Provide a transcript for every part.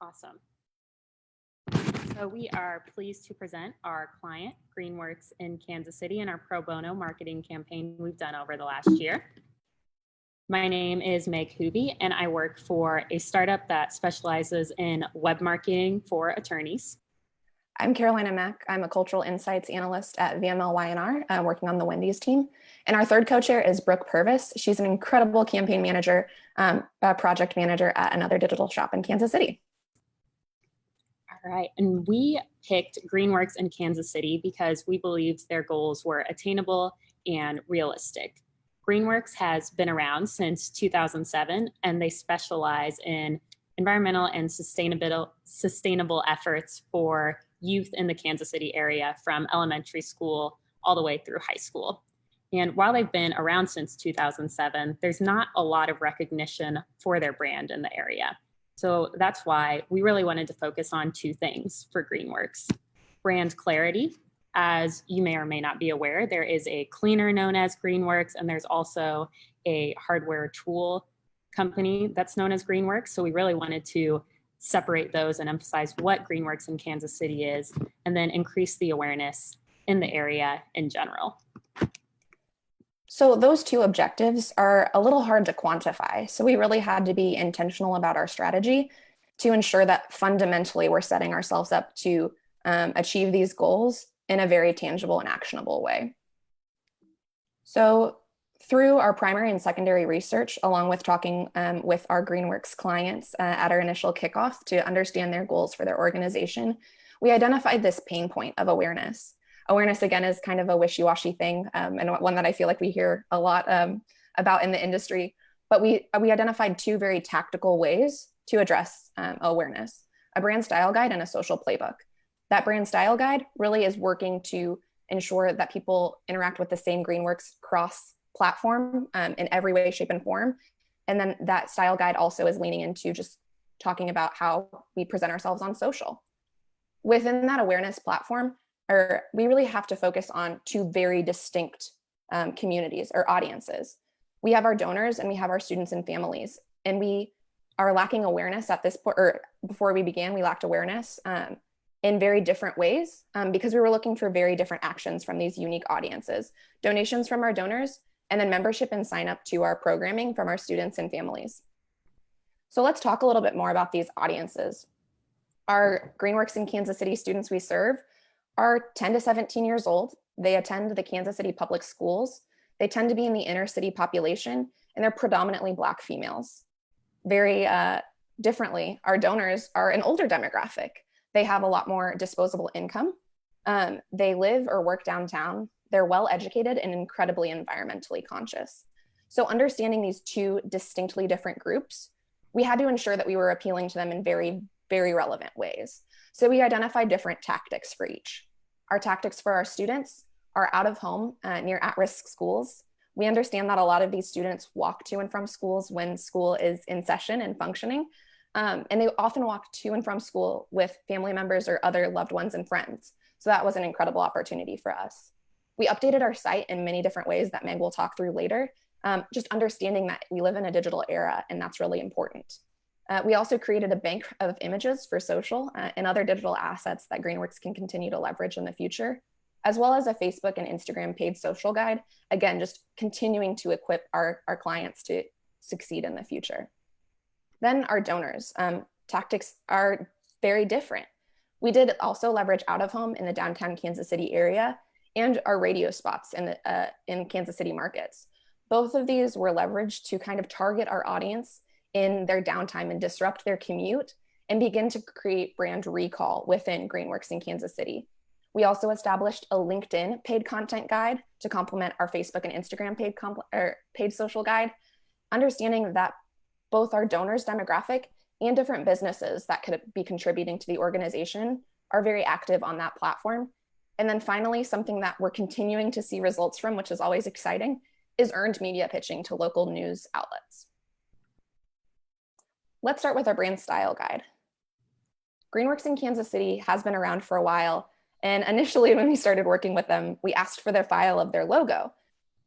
Awesome. So we are pleased to present our client, Greenworks in Kansas City, and our pro bono marketing campaign we've done over the last year. My name is Meg Hoobie, and I work for a startup that specializes in web marketing for attorneys. I'm Carolina Mack. I'm a cultural insights analyst at VML working on the Wendy's team. And our third co-chair is Brooke Purvis. She's an incredible campaign manager, project manager at another digital shop in Kansas City. All right, and we picked Greenworks in Kansas City because we believed their goals were attainable and realistic. Greenworks has been around since 2007, and they specialize in environmental and sustainable efforts for youth in the Kansas City area from elementary school all the way through high school. And while they've been around since 2007, there's not a lot of recognition for their brand in the area. So that's why we really wanted to focus on two things for Greenworks. Brand clarity. As you may or may not be aware, there is a cleaner known as Greenworks, and there's also a hardware tool company that's known as Greenworks. So we really wanted to separate those and emphasize what Greenworks in Kansas City is, and then increase the awareness in the area in general. So those two objectives are a little hard to quantify. So we really had to be intentional about our strategy to ensure that fundamentally we're setting ourselves up to achieve these goals in a very tangible and actionable way. So through our primary and secondary research, along with talking with our Greenworks clients at our initial kickoff to understand their goals for their organization, we identified this pain point of awareness. Awareness, again, is kind of a wishy-washy thing, and one that I feel like we hear a lot about in the industry. But we identified two very tactical ways to address awareness: a brand style guide and a social playbook. That brand style guide really is working to ensure that people interact with the same Greenworks cross-platform in every way, shape, and form. And then that style guide also is leaning into just talking about how we present ourselves on social. Within that awareness platform, we really have to focus on two very distinct communities or audiences. We have our donors and we have our students and families, and we are lacking awareness at this point, or before we began, we lacked awareness in very different ways because we were looking for very different actions from these unique audiences: donations from our donors, and then membership and sign up to our programming from our students and families. So let's talk a little bit more about these audiences. Our Greenworks in Kansas City students we serve are 10 to 17 years old. They attend the Kansas City public schools. They tend to be in the inner city population, and they're predominantly Black females. Very differently, our donors are an older demographic. They have a lot more disposable income. They live or work downtown. They're well educated and incredibly environmentally conscious. So understanding these two distinctly different groups, we had to ensure that we were appealing to them in very, very relevant ways. So we identified different tactics for each. Our tactics for our students are out of home near at-risk schools. We understand that a lot of these students walk to and from schools when school is in session and functioning. And they often walk to and from school with family members or other loved ones and friends. So that was an incredible opportunity for us. We updated our site in many different ways that Meg will talk through later, just understanding that we live in a digital era, and that's really important. We also created a bank of images for social and other digital assets that Greenworks can continue to leverage in the future, as well as a Facebook and Instagram paid social guide. Again, just continuing to equip our clients to succeed in the future. Then our donors, tactics are very different. We did also leverage out of home in the downtown Kansas City area and our radio spots in Kansas City markets. Both of these were leveraged to kind of target our audience in their downtime and disrupt their commute and begin to create brand recall within Greenworks in Kansas City. We also established a LinkedIn paid content guide to complement our Facebook and Instagram paid social guide, understanding that both our donors demographic and different businesses that could be contributing to the organization are very active on that platform. And then finally, something that we're continuing to see results from, which is always exciting, is earned media pitching to local news outlets. Let's start with our brand style guide. Greenworks in Kansas City has been around for a while. And initially when we started working with them, we asked for their file of their logo,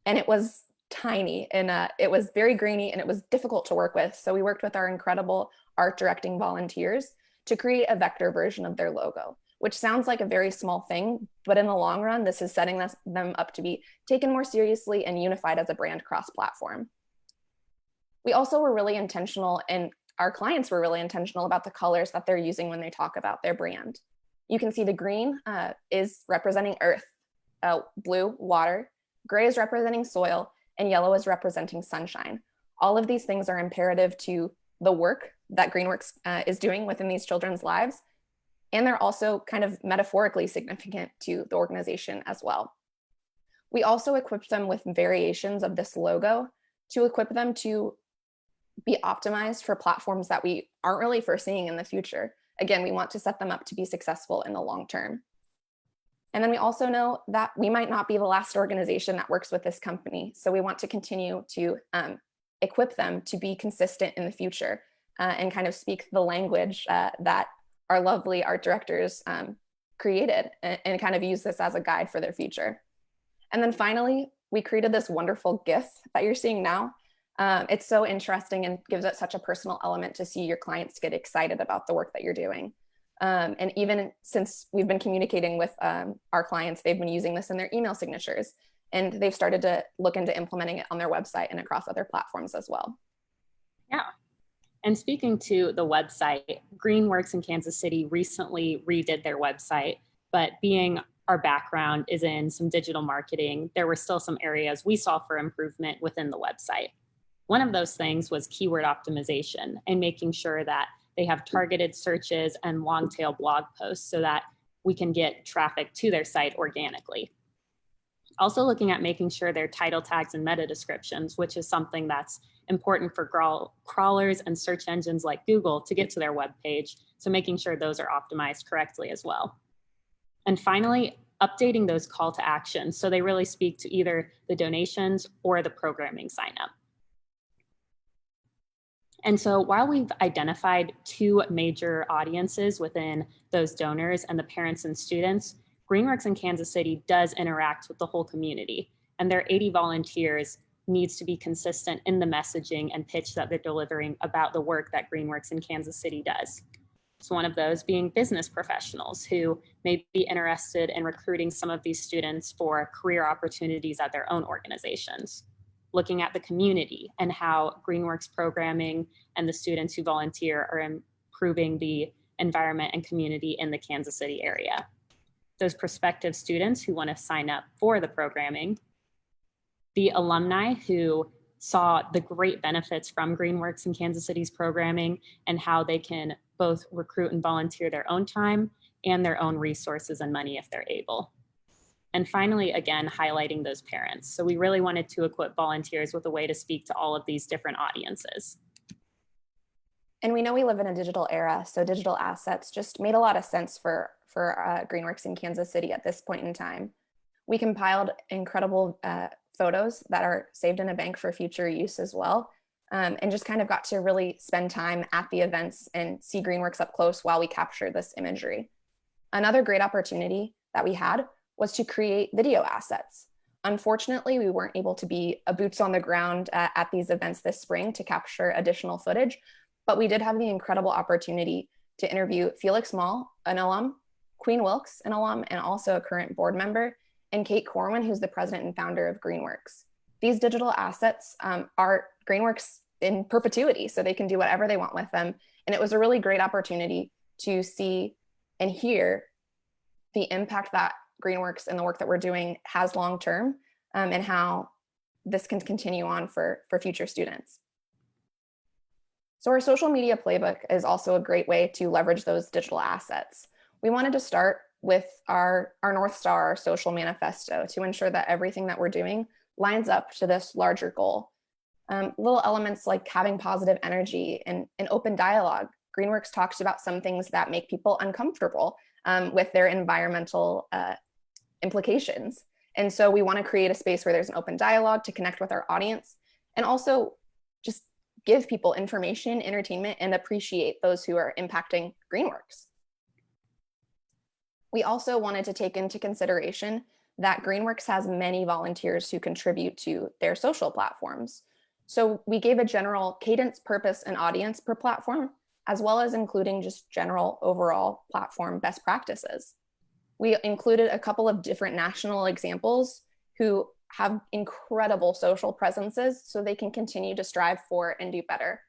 and it was tiny and it was very grainy and it was difficult to work with. So we worked with our incredible art directing volunteers to create a vector version of their logo, which sounds like a very small thing, but in the long run, this is setting them up to be taken more seriously and unified as a brand cross-platform. We also were really intentional, and our clients were really intentional about the colors that they're using when they talk about their brand. You can see the green is representing earth, blue, water, gray is representing soil, and yellow is representing sunshine. All of these things are imperative to the work that Greenworks is doing within these children's lives. And they're also kind of metaphorically significant to the organization as well. We also equipped them with variations of this logo to equip them to be optimized for platforms that we aren't really foreseeing in the future. Again, we want to set them up to be successful in the long term. And then we also know that we might not be the last organization that works with this company. So we want to continue to equip them to be consistent in the future and kind of speak the language that our lovely art directors created and kind of use this as a guide for their future. And then finally, we created this wonderful GIF that you're seeing now. It's so interesting and gives it such a personal element to see your clients get excited about the work that you're doing. And even since we've been communicating with our clients, they've been using this in their email signatures, and they've started to look into implementing it on their website and across other platforms as well. Yeah. And speaking to the website, Greenworks in Kansas City recently redid their website, but being our background is in some digital marketing, there were still some areas we saw for improvement within the website. One of those things was keyword optimization and making sure that they have targeted searches and long tail blog posts so that we can get traffic to their site organically. Also looking at making sure their title tags and meta descriptions, which is something that's important for crawlers and search engines like Google to get to their web page. So making sure those are optimized correctly as well. And finally, updating those call to actions so they really speak to either the donations or the programming sign up. And so while we've identified two major audiences within those donors and the parents and students, Greenworks in Kansas City does interact with the whole community, and their 80 volunteers needs to be consistent in the messaging and pitch that they're delivering about the work that Greenworks in Kansas City does. So one of those being business professionals who may be interested in recruiting some of these students for career opportunities at their own organizations. Looking at the community and how Greenworks programming and the students who volunteer are improving the environment and community in the Kansas City area. Those prospective students who want to sign up for the programming, the alumni who saw the great benefits from Greenworks in Kansas City's programming and how they can both recruit and volunteer their own time and their own resources and money if they're able. And finally, again, highlighting those parents. So we really wanted to equip volunteers with a way to speak to all of these different audiences. And we know we live in a digital era, so digital assets just made a lot of sense for Greenworks in Kansas City at this point in time. We compiled incredible photos that are saved in a bank for future use as well, and just kind of got to really spend time at the events and see Greenworks up close while we captured this imagery. Another great opportunity that we had was to create video assets. Unfortunately, we weren't able to be a boots on the ground at these events this spring to capture additional footage, but we did have the incredible opportunity to interview Felix Mall, an alum, Queen Wilkes, an alum, and also a current board member, and Kate Corwin, who's the president and founder of Greenworks. These digital assets are Greenworks in perpetuity, so they can do whatever they want with them. And it was a really great opportunity to see and hear the impact that Greenworks and the work that we're doing has long-term, and how this can continue on for future students. So our social media playbook is also a great way to leverage those digital assets. We wanted to start with our North Star, our social manifesto, to ensure that everything that we're doing lines up to this larger goal. Little elements like having positive energy and an open dialogue. Greenworks talks about some things that make people uncomfortable with their environmental implications. And so we want to create a space where there's an open dialogue to connect with our audience and also just give people information, entertainment, and appreciate those who are impacting Greenworks. We also wanted to take into consideration that Greenworks has many volunteers who contribute to their social platforms. So we gave a general cadence, purpose, and audience per platform as well as including just general overall platform best practices. We included a couple of different national examples who have incredible social presences so they can continue to strive for and do better.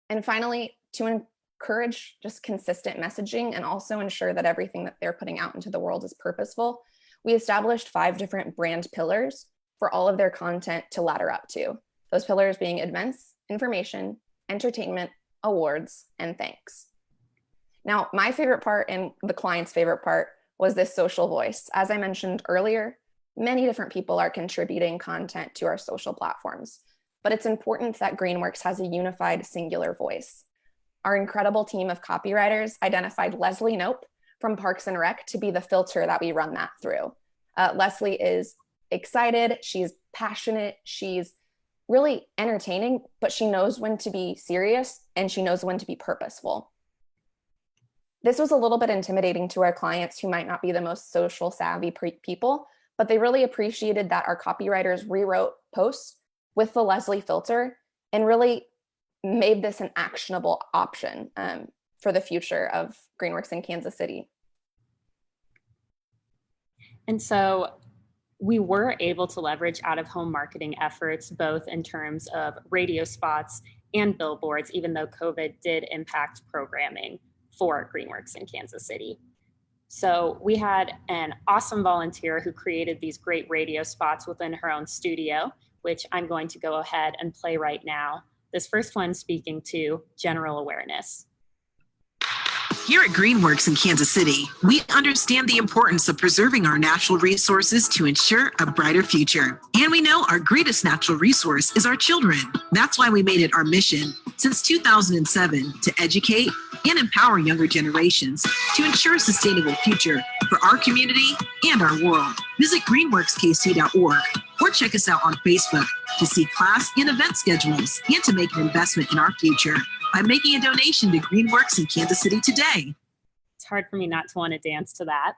And finally, to encourage just consistent messaging and also ensure that everything that they're putting out into the world is purposeful, we established 5 different brand pillars for all of their content to ladder up to. Those pillars being events, information, entertainment, awards, and thanks. Now, my favorite part and the client's favorite part was this social voice. As I mentioned earlier, many different people are contributing content to our social platforms, but it's important that Greenworks has a unified singular voice. Our incredible team of copywriters identified Leslie Nope from Parks and Rec to be the filter that we run that through. Leslie is excited, she's passionate, she's really entertaining, but she knows when to be serious and she knows when to be purposeful. This was a little bit intimidating to our clients who might not be the most social savvy people, but they really appreciated that our copywriters rewrote posts with the Leslie filter and really made this an actionable option for the future of Greenworks in Kansas City. And so we were able to leverage out-of-home marketing efforts, both in terms of radio spots and billboards, even though COVID did impact programming for Greenworks in Kansas City. So we had an awesome volunteer who created these great radio spots within her own studio, which I'm going to go ahead and play right now. This first one speaking to general awareness. Here at Greenworks in Kansas City, we understand the importance of preserving our natural resources to ensure a brighter future. And we know our greatest natural resource is our children. That's why we made it our mission since 2007 to educate and empower younger generations to ensure a sustainable future for our community and our world. Visit greenworkskc.org or check us out on Facebook to see class and event schedules and to make an investment in our future by making a donation to Greenworks in Kansas City today. It's hard for me not to want to dance to that.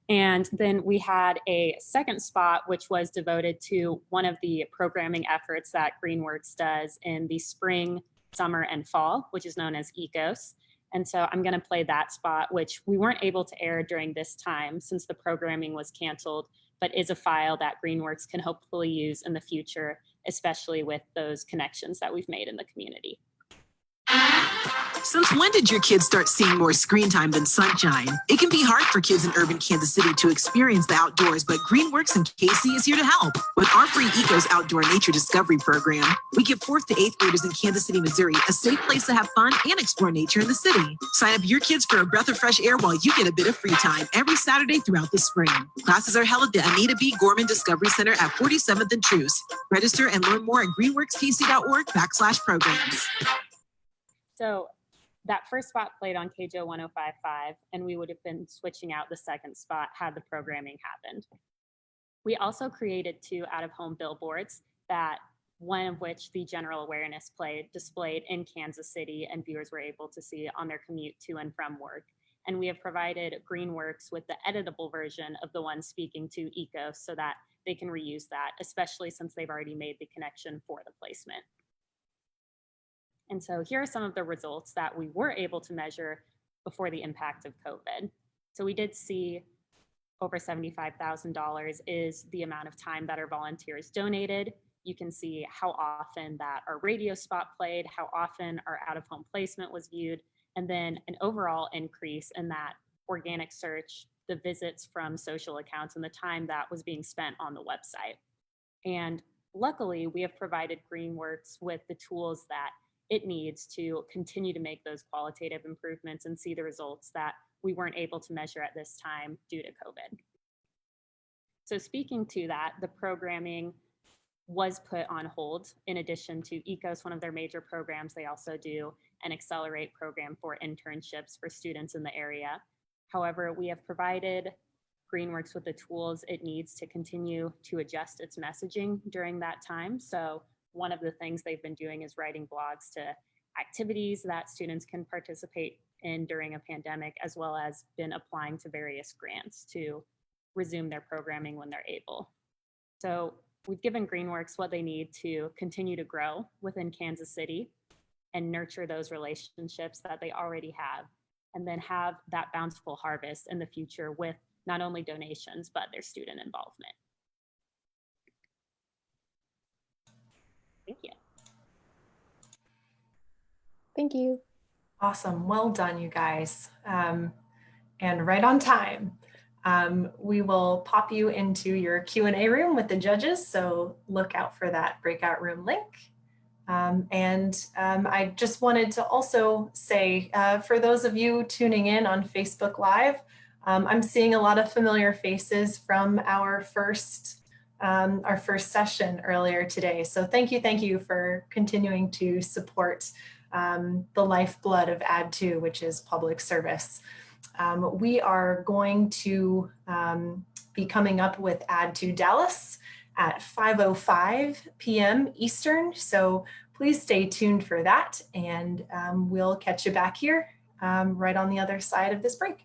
And then we had a second spot, which was devoted to one of the programming efforts that Greenworks does in the spring, summer, and fall, which is known as ECOS. And so I'm going to play that spot, which we weren't able to air during this time since the programming was canceled, but is a file that Greenworks can hopefully use in the future, especially with those connections that we've made in the community. Since when did your kids start seeing more screen time than sunshine? It can be hard for kids in urban Kansas City to experience the outdoors, but Greenworks in KC is here to help. With our free ECOS Outdoor Nature Discovery Program, we give 4th to 8th graders in Kansas City, Missouri, a safe place to have fun and explore nature in the city. Sign up your kids for a breath of fresh air while you get a bit of free time every Saturday throughout the spring. Classes are held at the Anita B. Gorman Discovery Center at 47th and Truce. Register and learn more at greenworkskc.org/programs. So that first spot played on KJO 105.5, and we would have been switching out the second spot had the programming happened. We also created 2 out-of-home billboards, that one of which the general awareness displayed in Kansas City, and viewers were able to see on their commute to and from work. And we have provided Greenworks with the editable version of the one speaking to ECOS so that they can reuse that, especially since they've already made the connection for the placement. And so here are some of the results that we were able to measure before the impact of COVID. So we did see over $75,000 is the amount of time that our volunteers donated. You can see how often that our radio spot played, how often our out-of-home placement was viewed, and then an overall increase in that organic search, the visits from social accounts, and the time that was being spent on the website. And luckily, we have provided Greenworks with the tools that it needs to continue to make those qualitative improvements and see the results that we weren't able to measure at this time due to COVID. So speaking to that, the programming was put on hold. In addition to ECOS, one of their major programs, they also do an Accelerate program for internships for students in the area. However, we have provided Greenworks with the tools it needs to continue to adjust its messaging during that time. So one of the things they've been doing is writing blogs to activities that students can participate in during a pandemic, as well as been applying to various grants to resume their programming when they're able. So we've given Greenworks what they need to continue to grow within Kansas City. and nurture those relationships that they already have, and then have that bountiful harvest in the future with not only donations, but their student involvement. Thank you. Thank you. Awesome. Well done, you guys. And right on time. We will pop you into your Q&A room with the judges, so look out for that breakout room link. I just wanted to also say, for those of you tuning in on Facebook Live, I'm seeing a lot of familiar faces from our first session earlier today. So thank you for continuing to support the lifeblood of Add2, which is public service. We are going to be coming up with Add2 Dallas at 5:05 p.m. Eastern. So please stay tuned for that, and we'll catch you back here right on the other side of this break.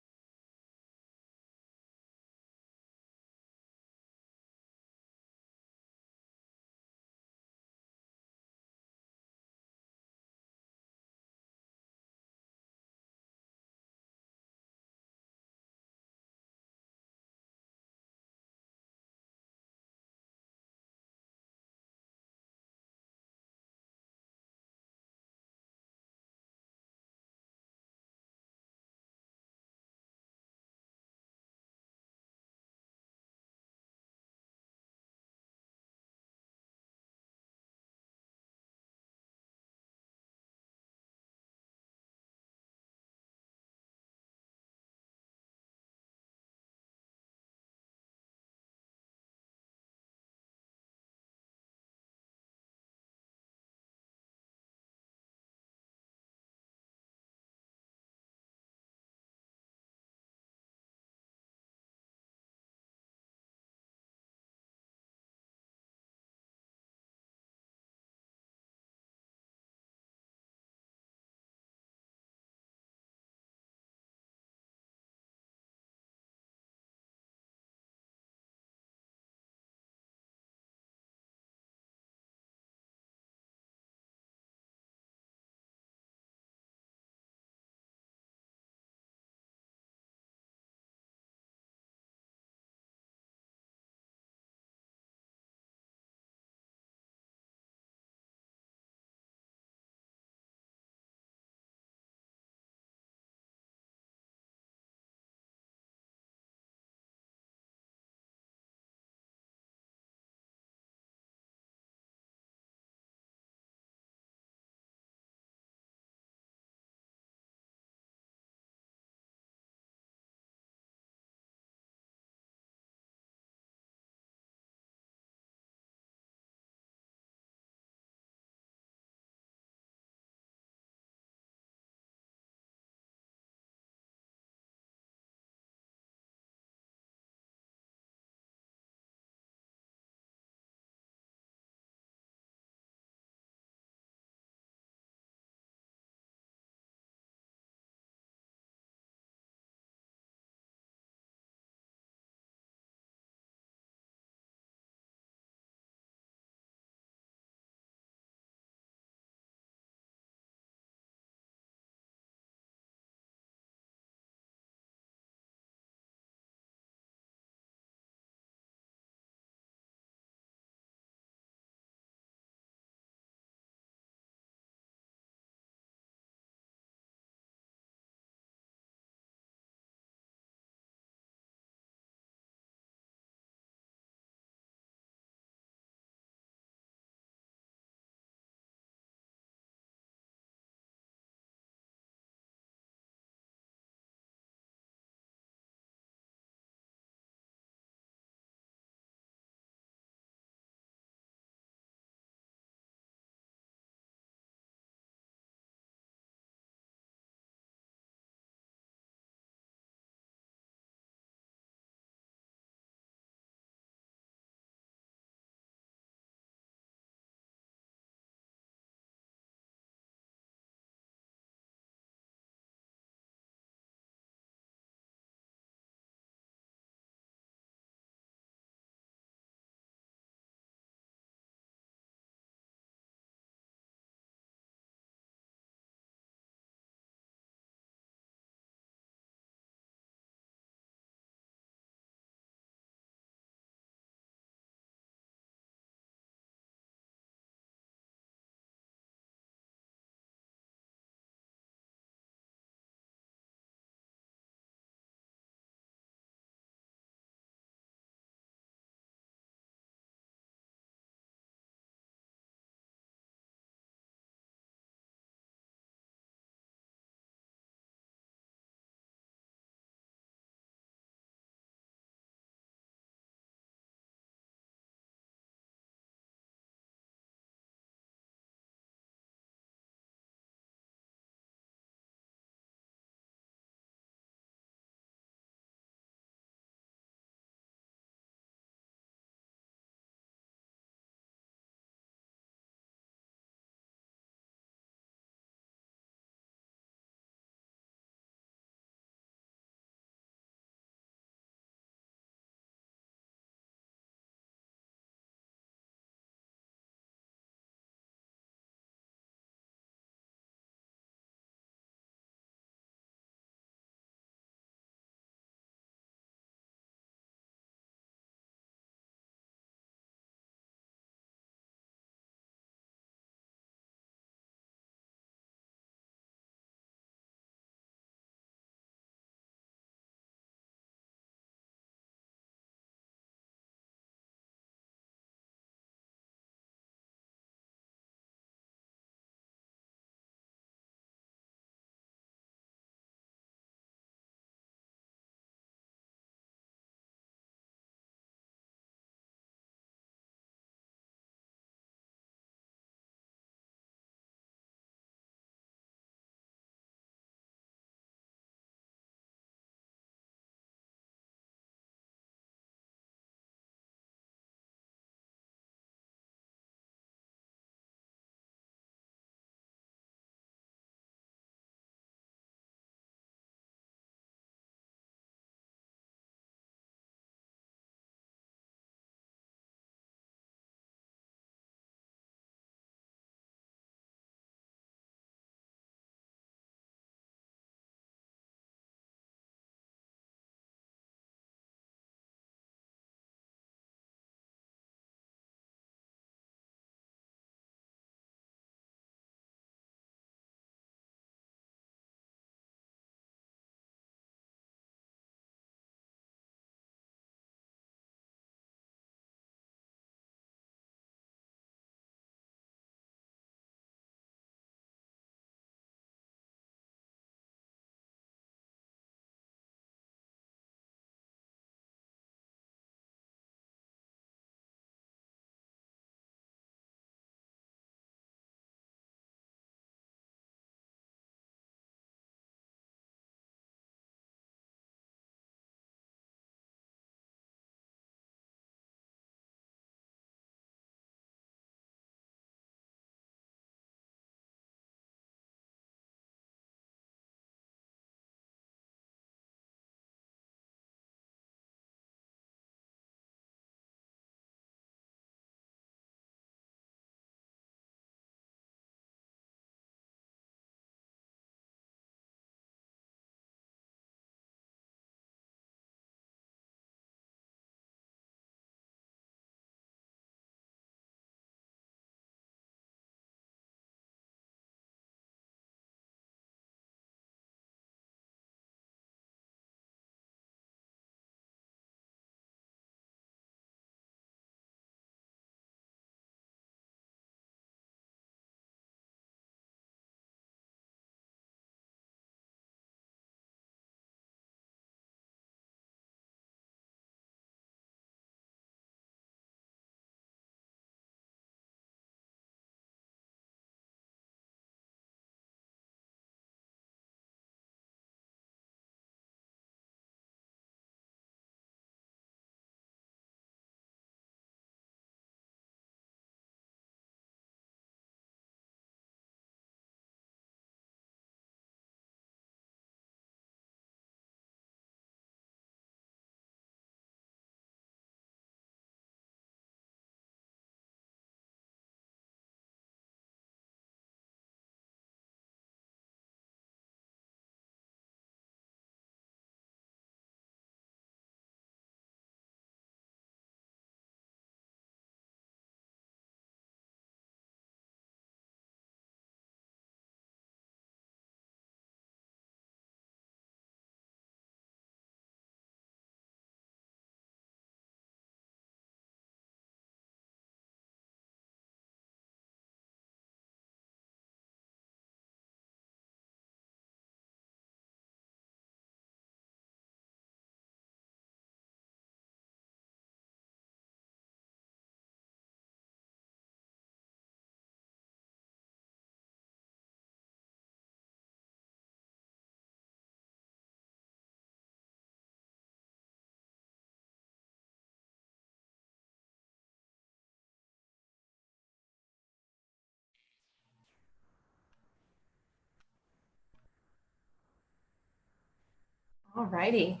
All righty.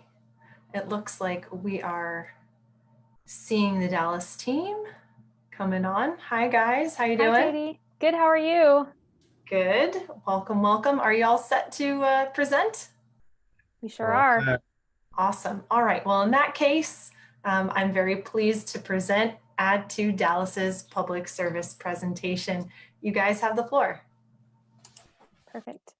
It looks like we are seeing the Dallas team coming on. Hi guys, how you doing? Hi Katie. Good, how are you? Good. Welcome, welcome. Are you all set to present? We sure are. Awesome. All right. Well, in that case, I'm very pleased to present Add to Dallas's public service presentation. You guys have the floor. Perfect.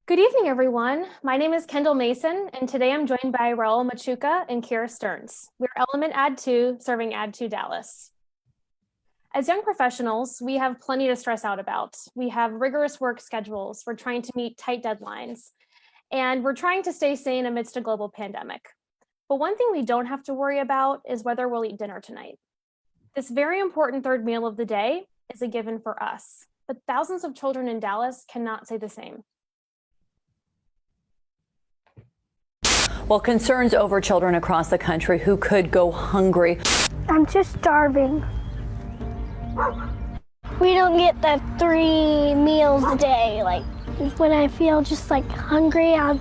Good evening, everyone. My name is Kendall Mason, and today I'm joined by Raul Machuca and Kira Stearns. We're Element Add 2, serving Add 2 Dallas. As young professionals, we have plenty to stress out about. We have rigorous work schedules. We're trying to meet tight deadlines, and we're trying to stay sane amidst a global pandemic. But one thing we don't have to worry about is whether we'll eat dinner tonight. This very important third meal of the day is a given for us, but thousands of children in Dallas cannot say the same. Well, concerns over children across the country who could go hungry. I'm just starving. We don't get the 3 meals a day. Like when I feel just like hungry, I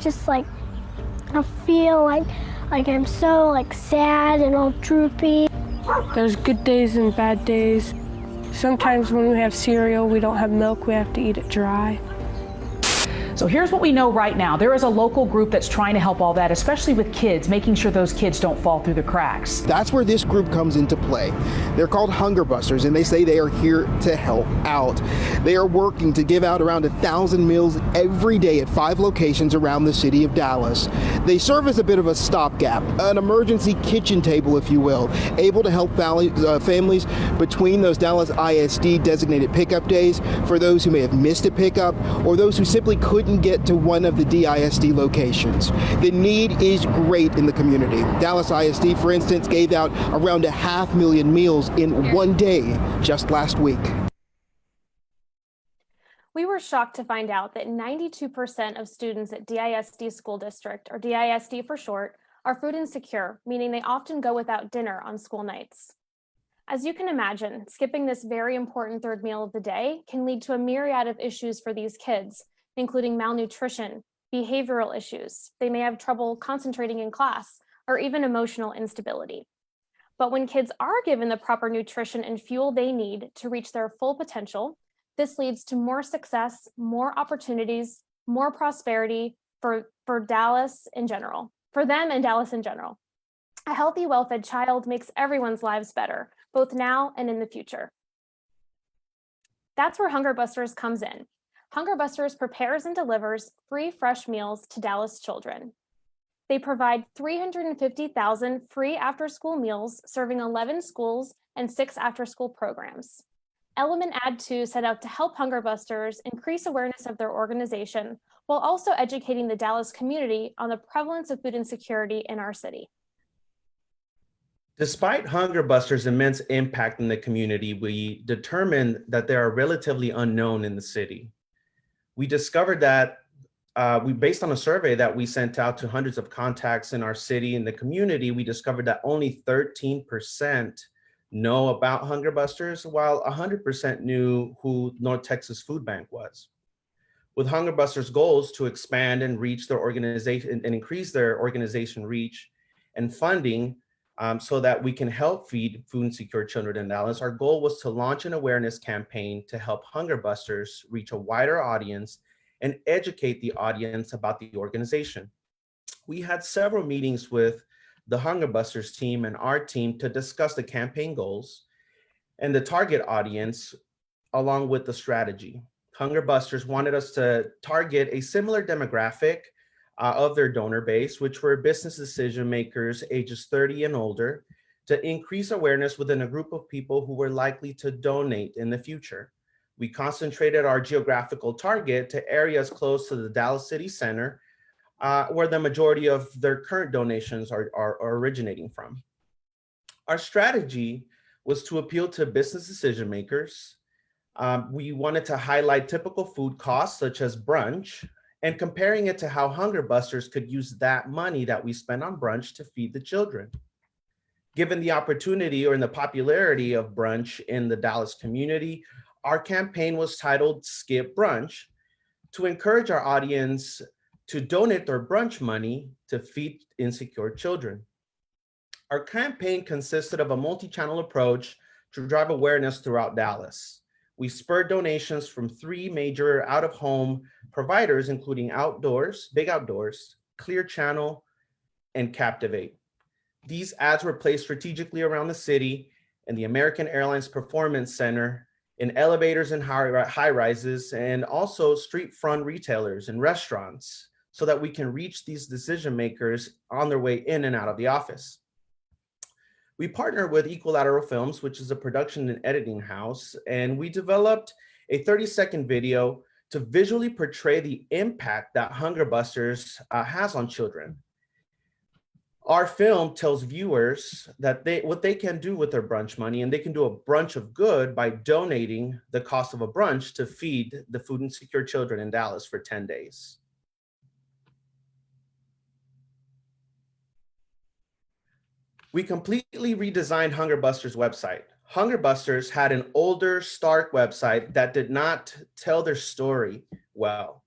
feel like I'm so sad and all droopy. There's good days and bad days. Sometimes when we have cereal, we don't have milk, we have to eat it dry. So here's what we know right now. There is a local group that's trying to help all that, especially with kids, making sure those kids don't fall through the cracks. That's where this group comes into play. They're called Hunger Busters, and they say they are here to help out. They are working to give out around 1,000 meals every day at 5 locations around the city of Dallas. They serve as a bit of a stopgap, an emergency kitchen table, if you will, able to help families between those Dallas ISD designated pickup days for those who may have missed a pickup or those who simply couldn't get to one of the DISD locations. The need is great in the community. Dallas ISD, for instance, gave out around 500,000 meals in one day just last week. We were shocked to find out that 92% of students at DISD School District, or DISD for short, are food insecure, meaning they often go without dinner on school nights. As you can imagine, skipping this very important third meal of the day can lead to a myriad of issues for these kids, including malnutrition, behavioral issues. They may have trouble concentrating in class, or even emotional instability. But when kids are given the proper nutrition and fuel they need to reach their full potential, this leads to more success, more opportunities, more prosperity for Dallas in general, for them and Dallas in general. A healthy, well-fed child makes everyone's lives better, both now and in the future. That's where Hunger Busters comes in. Hunger Busters prepares and delivers free fresh meals to Dallas children. They provide 350,000 free after-school meals, serving 11 schools and 6 after-school programs. Element Add 2 set out to help Hunger Busters increase awareness of their organization, while also educating the Dallas community on the prevalence of food insecurity in our city. Despite Hunger Busters' immense impact in the community, we determined that they are relatively unknown in the city. We discovered that based on a survey that we sent out to hundreds of contacts in our city and the community, we discovered that only 13% know about Hunger Busters, while 100% knew who North Texas Food Bank was. With Hunger Busters' goals to expand and reach their organization and increase their organization reach and funding so that we can help feed food insecure children in Dallas, our goal was to launch an awareness campaign to help Hunger Busters reach a wider audience and educate the audience about the organization. We had several meetings with the Hunger Busters team and our team to discuss the campaign goals and the target audience along with the strategy. Hunger Busters wanted us to target a similar demographic of their donor base, which were business decision makers ages 30 and older, to increase awareness within a group of people who were likely to donate in the future. We concentrated our geographical target to areas close to the Dallas City Center, where the majority of their current donations are originating from. Our strategy was to appeal to business decision makers. We wanted to highlight typical food costs such as brunch and comparing it to how Hunger Busters could use that money that we spend on brunch to feed the children. Given the opportunity or in the popularity of brunch in the Dallas community, our campaign was titled Skip Brunch to encourage our audience to donate their brunch money to feed insecure children. Our campaign consisted of a multi-channel approach to drive awareness throughout Dallas. We spurred donations from 3 major out-of-home providers, including Outdoors, Big Outdoors, Clear Channel, and Captivate. These ads were placed strategically around the city, in the American Airlines Performance Center, in elevators and high rises, and also street front retailers and restaurants, so that we can reach these decision makers on their way in and out of the office. We partnered with Equilateral Films, which is a production and editing house, and we developed a 30-second video to visually portray the impact that Hunger Busters has on children. Our film tells viewers that what they can do with their brunch money, and they can do a brunch of good by donating the cost of a brunch to feed the food insecure children in Dallas for 10 days. We completely redesigned Hunger Busters' website. Hunger Busters had an older, stark website that did not tell their story well.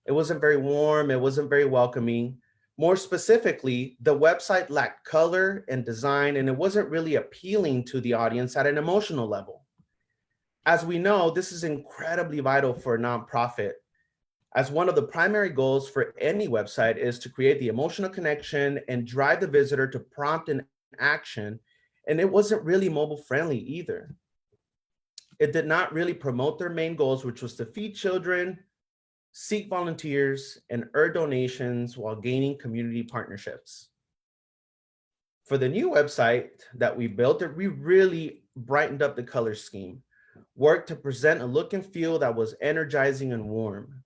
It wasn't very warm, it wasn't very welcoming. More specifically, the website lacked color and design, and it wasn't really appealing to the audience at an emotional level. As we know, this is incredibly vital for a nonprofit, as one of the primary goals for any website is to create the emotional connection and drive the visitor to prompt an action, and it wasn't really mobile friendly either. It did not really promote their main goals, which was to feed children, seek volunteers, and earn donations while gaining community partnerships. For the new website that we built, we really brightened up the color scheme, worked to present a look and feel that was energizing and warm.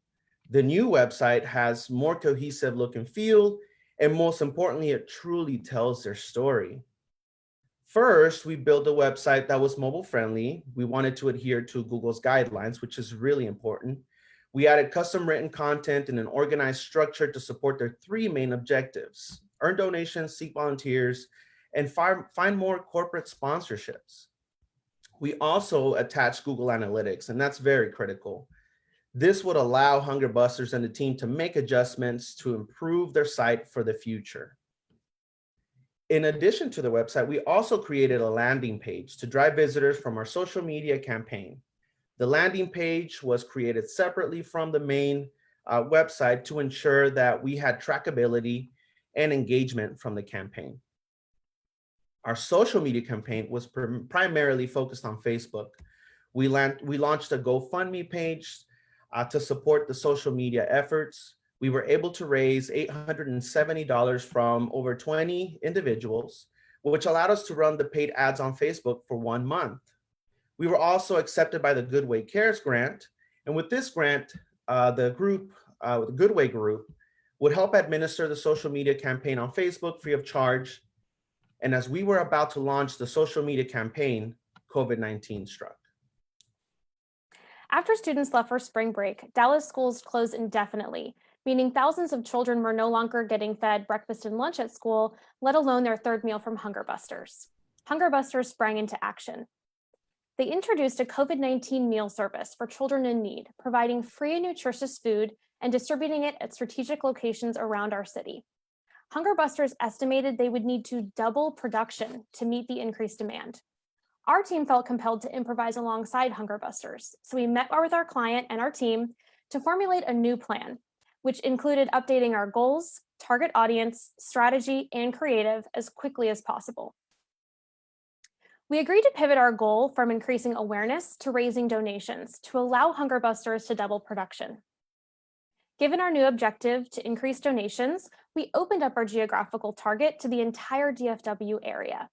The new website has more cohesive look and feel, and most importantly, it truly tells their story. First, we built a website that was mobile friendly. We wanted to adhere to Google's guidelines, which is really important. We added custom written content and an organized structure to support their 3 main objectives: earn donations, seek volunteers, and find more corporate sponsorships. We also attached Google Analytics, and that's very critical. This would allow Hunger Busters and the team to make adjustments to improve their site for the future. In addition to the website, we also created a landing page to drive visitors from our social media campaign. The landing page was created separately from the main website to ensure that we had trackability and engagement from the campaign. Our social media campaign was primarily focused on Facebook. We launched a GoFundMe page to support the social media efforts. We were able to raise $870 from over 20 individuals, which allowed us to run the paid ads on Facebook for 1 month. We were also accepted by the Goodway Cares grant. And with this grant, the Goodway group would help administer the social media campaign on Facebook free of charge. And as we were about to launch the social media campaign, COVID-19 struck. After students left for spring break, Dallas schools closed indefinitely, meaning thousands of children were no longer getting fed breakfast and lunch at school, let alone their 3rd meal from Hunger Busters. Hunger Busters sprang into action. They introduced a COVID-19 meal service for children in need, providing free and nutritious food and distributing it at strategic locations around our city. Hunger Busters estimated they would need to double production to meet the increased demand. Our team felt compelled to improvise alongside Hunger Busters, so we met with our client and our team to formulate a new plan, which included updating our goals, target audience, strategy, and creative as quickly as possible. We agreed to pivot our goal from increasing awareness to raising donations to allow Hunger Busters to double production. Given our new objective to increase donations, we opened up our geographical target to the entire DFW area.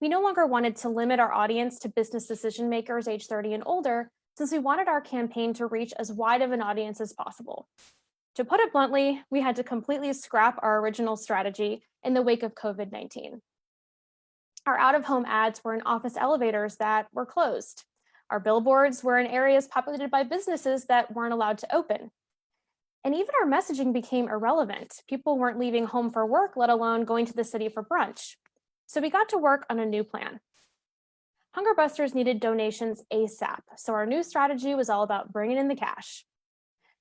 We no longer wanted to limit our audience to business decision makers age 30 and older, since we wanted our campaign to reach as wide of an audience as possible. To put it bluntly, we had to completely scrap our original strategy in the wake of COVID-19. Our out-of-home ads were in office elevators that were closed. Our billboards were in areas populated by businesses that weren't allowed to open. And even our messaging became irrelevant. People weren't leaving home for work, let alone going to the city for brunch. So we got to work on a new plan. Hunger Busters needed donations ASAP, so our new strategy was all about bringing in the cash.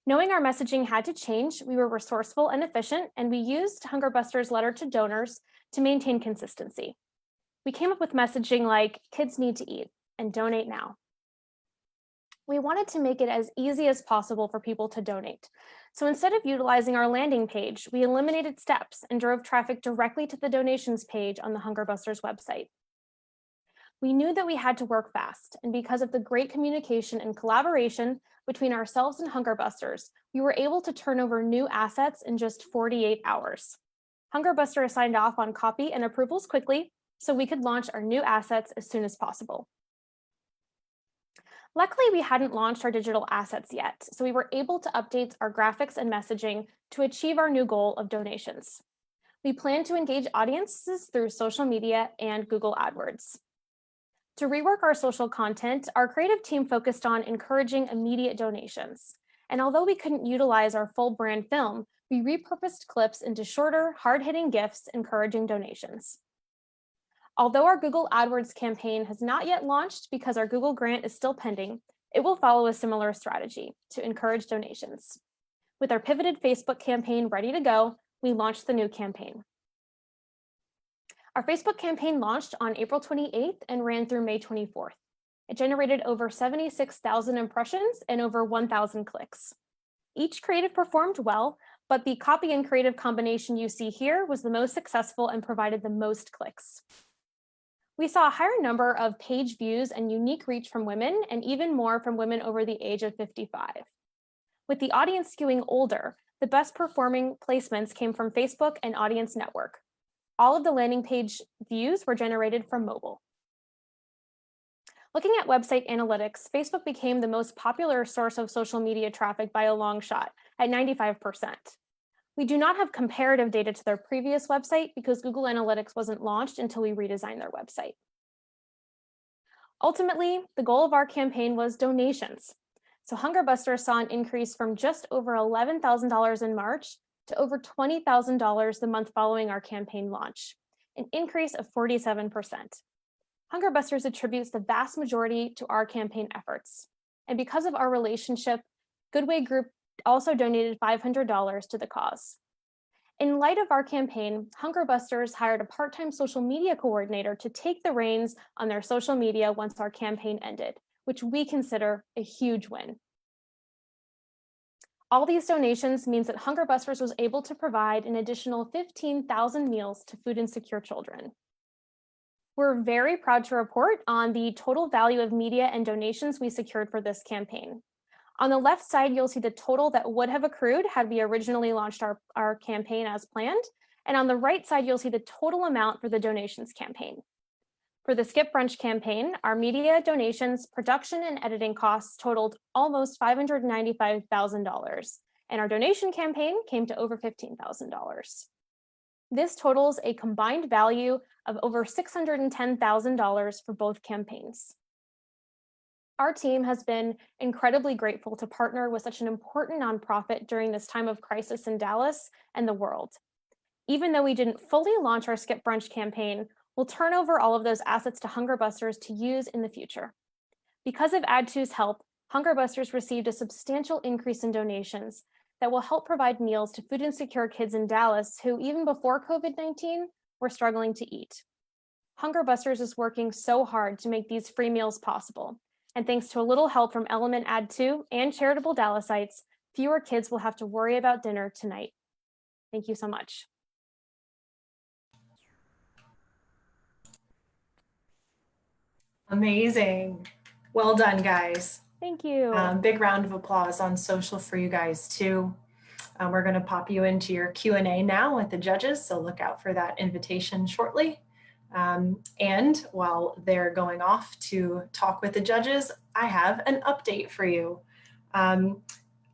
Knowing our messaging had to change, we were resourceful and efficient, and we used Hunger Busters' letter to donors to maintain consistency. We came up with messaging like, kids need to eat, and donate now. We wanted to make it as easy as possible for people to donate. So instead of utilizing our landing page, we eliminated steps and drove traffic directly to the donations page on the Hunger Busters website. We knew that we had to work fast, and because of the great communication and collaboration between ourselves and Hunger Busters, we were able to turn over new assets in just 48 hours. Hunger Busters signed off on copy and approvals quickly, so we could launch our new assets as soon as possible. Luckily, we hadn't launched our digital assets yet, so we were able to update our graphics and messaging to achieve our new goal of donations. We plan to engage audiences through social media and Google AdWords. To rework our social content, our creative team focused on encouraging immediate donations. And although we couldn't utilize our full brand film, we repurposed clips into shorter, hard-hitting GIFs encouraging donations. Although our Google AdWords campaign has not yet launched because our Google grant is still pending, it will follow a similar strategy to encourage donations. With our pivoted Facebook campaign ready to go, we launched the new campaign. Our Facebook campaign launched on April 28th and ran through May 24th. It generated over 76,000 impressions and over 1,000 clicks. Each creative performed well, but the copy and creative combination you see here was the most successful and provided the most clicks. We saw a higher number of page views and unique reach from women, and even more from women over the age of 55. With the audience skewing older, the best performing placements came from Facebook and Audience Network. All of the landing page views were generated from mobile. Looking at website analytics, Facebook became the most popular source of social media traffic by a long shot at 95%. We do not have comparative data to their previous website because Google Analytics wasn't launched until we redesigned their website. Ultimately, the goal of our campaign was donations. So Hunger Busters saw an increase from just over $11,000 in March to over $20,000 the month following our campaign launch, an increase of 47%. Hunger Busters attributes the vast majority to our campaign efforts. And because of our relationship, Goodway Group also donated $500 to the cause. In light of our campaign, Hunger Busters hired a part-time social media coordinator to take the reins on their social media once our campaign ended, which we consider a huge win. All these donations means that Hunger Busters was able to provide an additional 15,000 meals to food insecure children. We're very proud to report on the total value of media and donations we secured for this campaign. On the left side, you'll see the total that would have accrued had we originally launched our campaign as planned. And on the right side, you'll see the total amount for the donations campaign. For the Skip Brunch campaign, our media donations, production, and editing costs totaled almost $595,000, and our donation campaign came to over $15,000. This totals a combined value of over $610,000 for both campaigns. Our team has been incredibly grateful to partner with such an important nonprofit during this time of crisis in Dallas and the world. Even though we didn't fully launch our Skip Brunch campaign, we'll turn over all of those assets to Hunger Busters to use in the future. Because of Add2's help, Hunger Busters received a substantial increase in donations that will help provide meals to food insecure kids in Dallas who, even before COVID-19, were struggling to eat. Hunger Busters is working so hard to make these free meals possible. And thanks to a little help from Element Add2 and charitable Dallasites, fewer kids will have to worry about dinner tonight. Thank you so much. Amazing. Well done, guys. Thank you. Big round of applause on social for you guys too. We're going to pop you into your Q&A now with the judges, so look out for that invitation shortly. And while they're going off to talk with the judges, I have an update for you.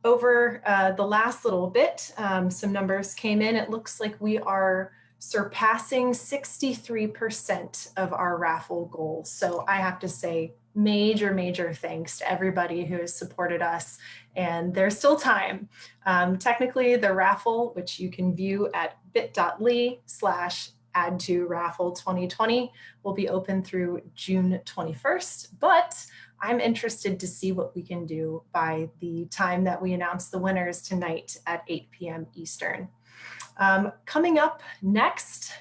Over the last little bit, some numbers came in. It looks like we are surpassing 63% of our raffle goal. So I have to say major thanks to everybody who has supported us, and there's still time. Technically the raffle, which you can view at bit.ly/add to raffle 2020, will be open through June 21st, but I'm interested to see what we can do by the time that we announce the winners tonight at 8 p.m. Eastern. Coming up next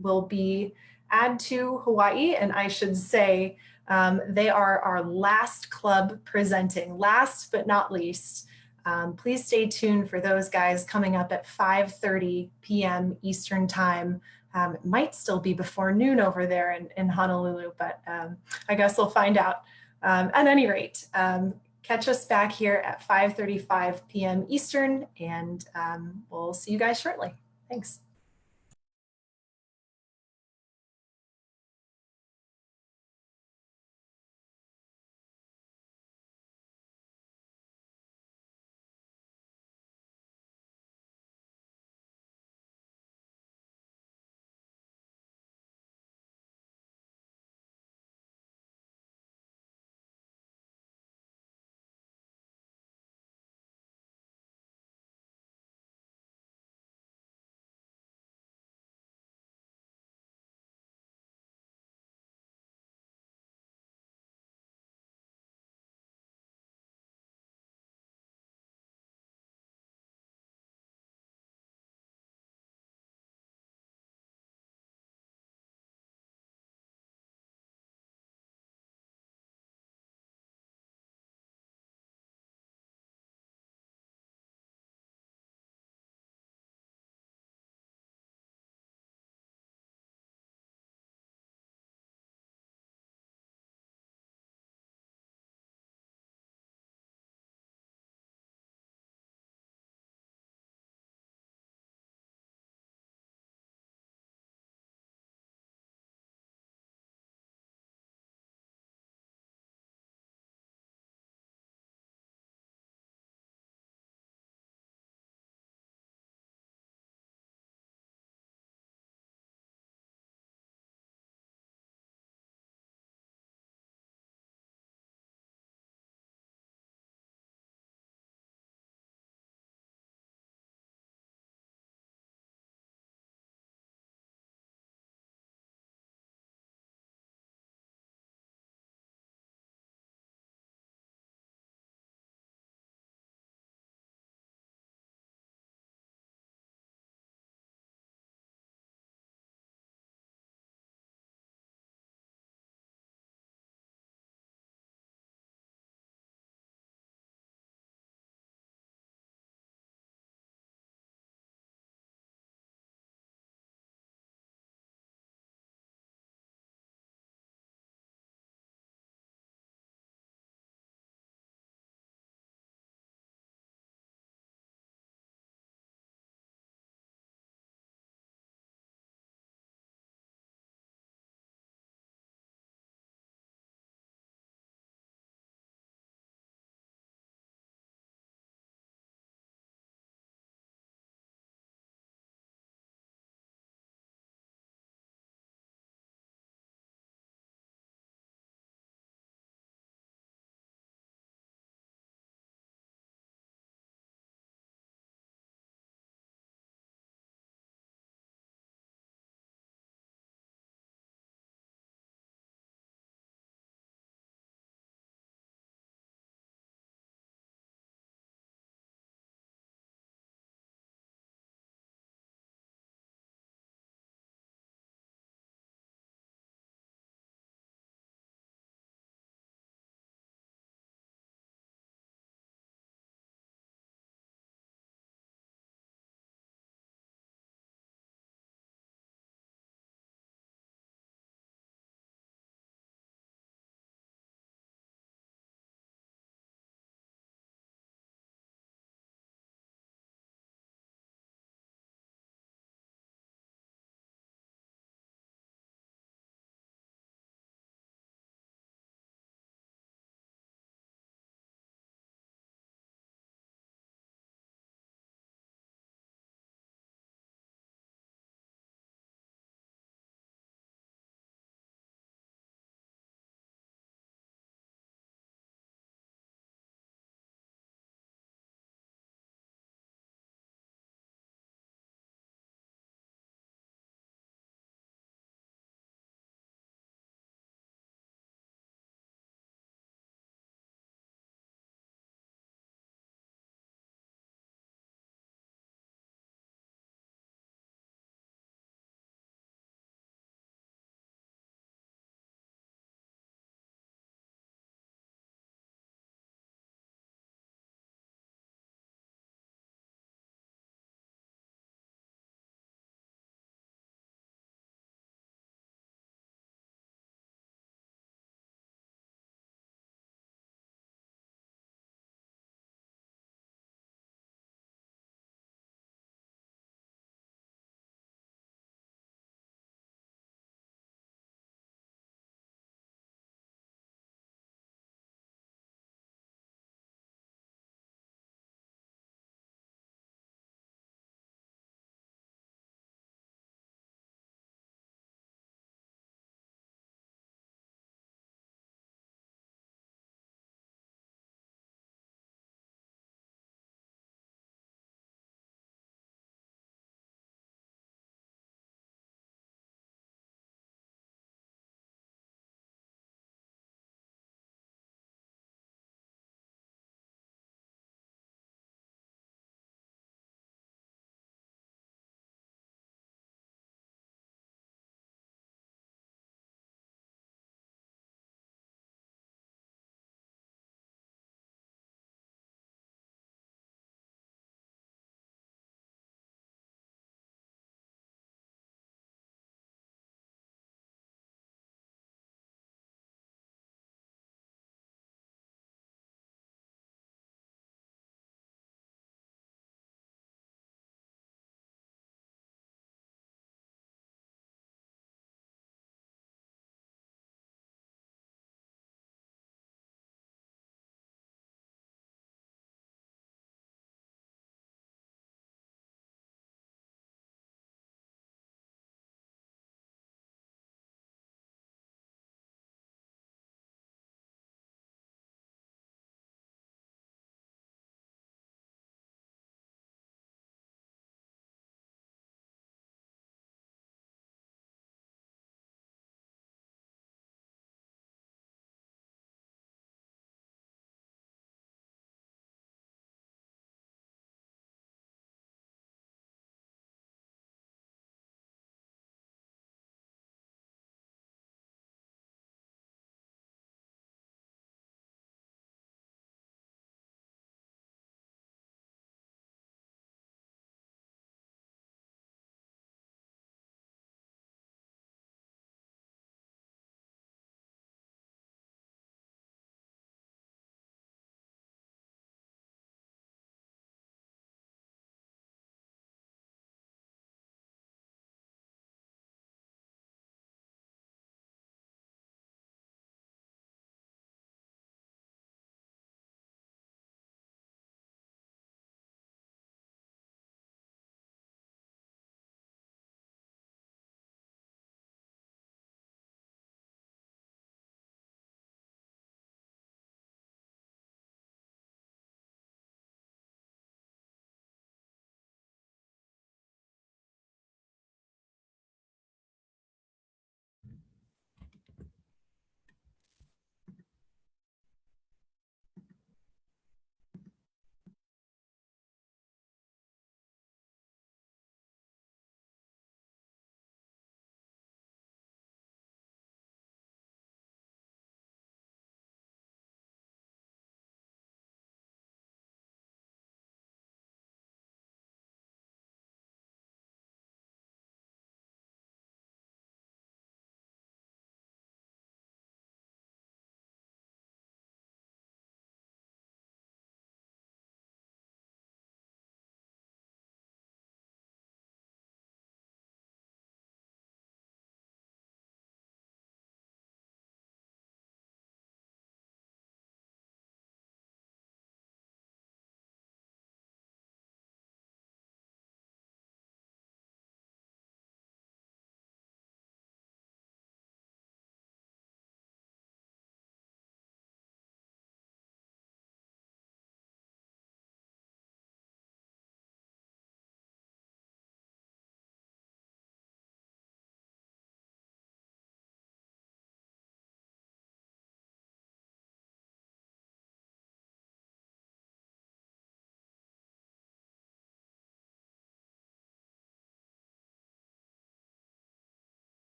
will be Add to Hawaii, and I should say they are our last club presenting, last but not least. Please stay tuned for those guys coming up at 5:30 p.m. Eastern time. It might still be before noon over there in Honolulu, but I guess we'll find out. At any rate, catch us back here at 5:35 p.m. Eastern, and we'll see you guys shortly. Thanks.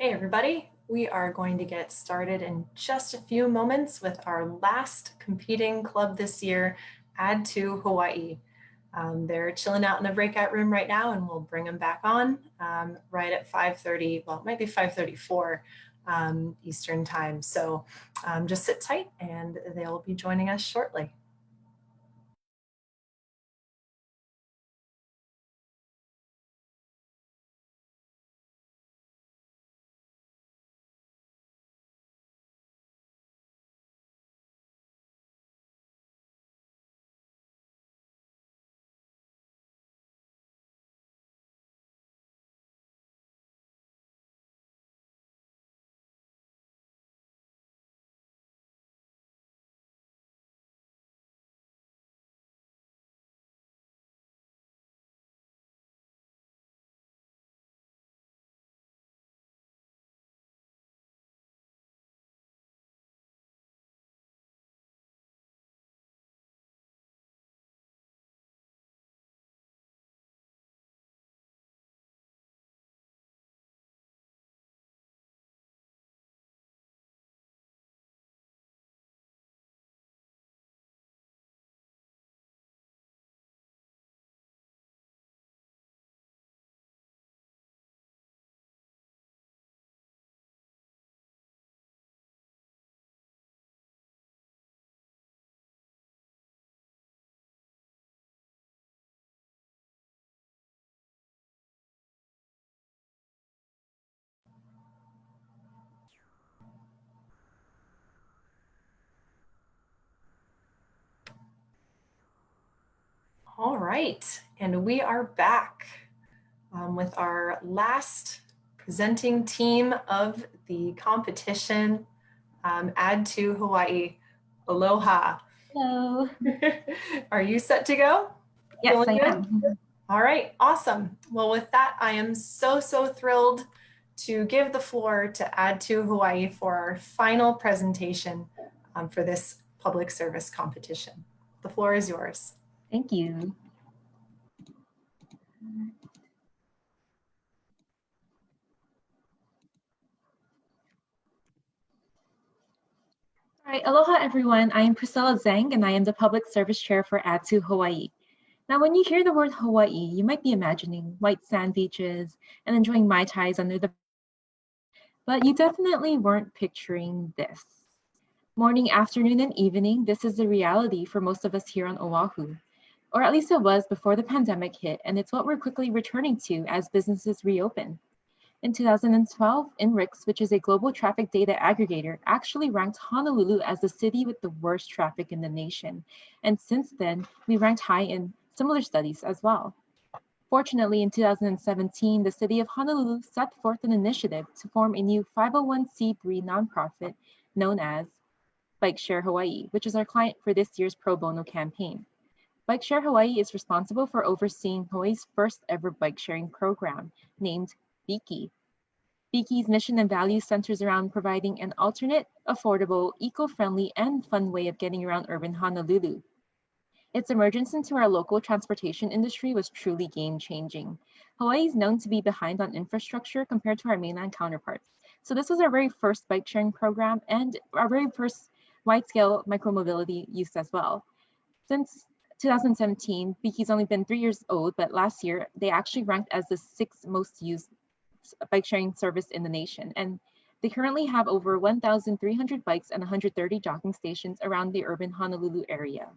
Hey everybody, we are going to get started in just a few moments with our last competing club this year, Add to Hawaii. They're chilling out in the breakout room right now, and we'll bring them back on right at 5:30, well, it might be 5:34 Eastern time. So just sit tight and they'll be joining us shortly. All right, and we are back with our last presenting team of the competition, Add to Hawaii. Aloha. Hello. Are you set to go? Yes, Feeling I good? am. All right, awesome. Well, with that, I am so thrilled to give the floor to Add to Hawaii for our final presentation for this public service competition. The floor is yours. Thank you. All right, aloha everyone. I am Priscilla Zhang and I am the Public Service Chair for Add to Hawaii. Now, when you hear the word Hawaii, you might be imagining white sand beaches and enjoying Mai Tais under the, but you definitely weren't picturing this. Morning, afternoon, and evening, this is the reality for most of us here on Oahu. Or at least it was before the pandemic hit, and it's what we're quickly returning to as businesses reopen. In 2012, INRIX, which is a global traffic data aggregator, actually ranked Honolulu as the city with the worst traffic in the nation. And since then, we ranked high in similar studies as well. Fortunately, in 2017, the city of Honolulu set forth an initiative to form a new 501c3 nonprofit known as Bike Share Hawaii, which is our client for this year's pro bono campaign. Bike Share Hawaii is responsible for overseeing Hawaii's first ever bike sharing program named Biki. Biki's mission and values centers around providing an alternate, affordable, eco-friendly, and fun way of getting around urban Honolulu. Its emergence into our local transportation industry was truly game-changing. Hawaii is known to be behind on infrastructure compared to our mainland counterparts. So this was our very first bike sharing program and our very first wide-scale micromobility use as well. Since 2017, Biki's only been 3 years old, but last year they actually ranked as the 6th most used bike sharing service in the nation. And they currently have over 1,300 bikes and 130 docking stations around the urban Honolulu area.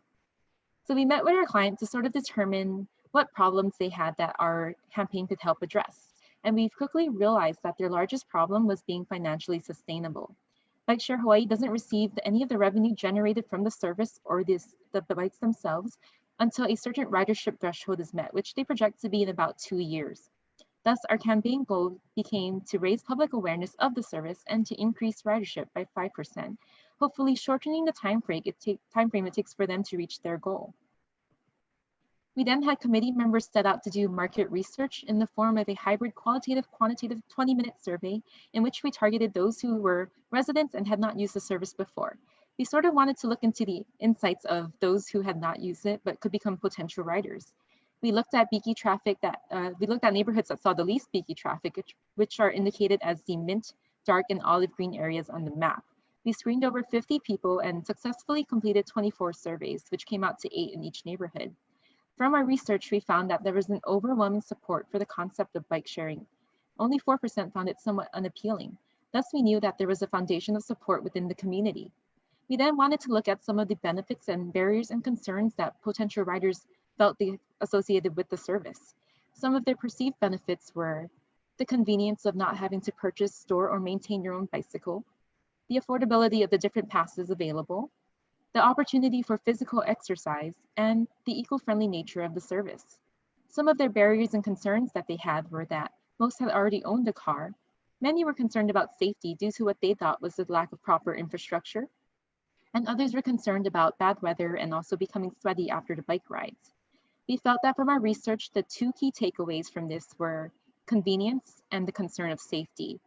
So we met with our client to sort of determine what problems they had that our campaign could help address. And we quickly realized that their largest problem was being financially sustainable. Bike Share Hawaii doesn't receive any of the revenue generated from the service or the bikes themselves until a certain ridership threshold is met, which they project to be in about 2 years. Thus, our campaign goal became to raise public awareness of the service and to increase ridership by 5%, hopefully shortening the time frame it takes for them to reach their goal. We then had committee members set out to do market research in the form of a hybrid qualitative-quantitative 20-minute survey in which we targeted those who were residents and had not used the service before. We sort of wanted to look into the insights of those who had not used it but could become potential riders. We looked at beaky traffic we looked at neighborhoods that saw the least beaky traffic, which are indicated as the mint, dark, and olive green areas on the map. We screened over 50 people and successfully completed 24 surveys, which came out to 8 in each neighborhood. From our research, we found that there was an overwhelming support for the concept of bike sharing. Only 4% found it somewhat unappealing. Thus, we knew that there was a foundation of support within the community. We then wanted to look at some of the benefits and barriers and concerns that potential riders felt associated with the service. Some of their perceived benefits were the convenience of not having to purchase, store, or maintain your own bicycle, the affordability of the different passes available, the opportunity for physical exercise, and the eco-friendly nature of the service. Some of their barriers and concerns that they had were that most had already owned a car. Many were concerned about safety due to what they thought was the lack of proper infrastructure, and others were concerned about bad weather and also becoming sweaty after the bike rides. We felt that from our research, the two key takeaways from this were convenience and the concern of safety.